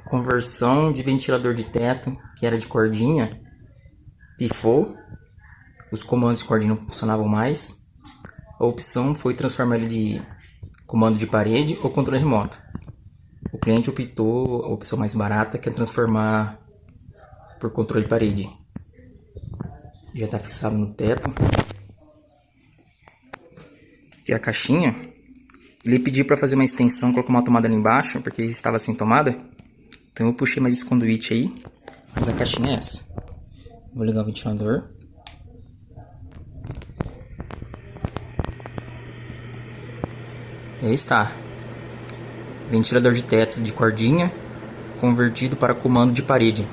conversão de ventilador de teto, que era de cordinha, pifou. Os comandos de cordinha não funcionavam mais. A opção foi transformar ele de comando de parede ou controle remoto. O cliente optou a opção mais barata, que é transformar por controle de parede. Já está fixado no teto. Aqui é a caixinha. Ele pediu para fazer uma extensão, colocar uma tomada ali embaixo, porque estava sem tomada. Então eu puxei mais esse conduíte aí. Mas a caixinha é essa. Vou ligar o ventilador. E aí está. Ventilador de teto de cordinha convertido para comando de parede.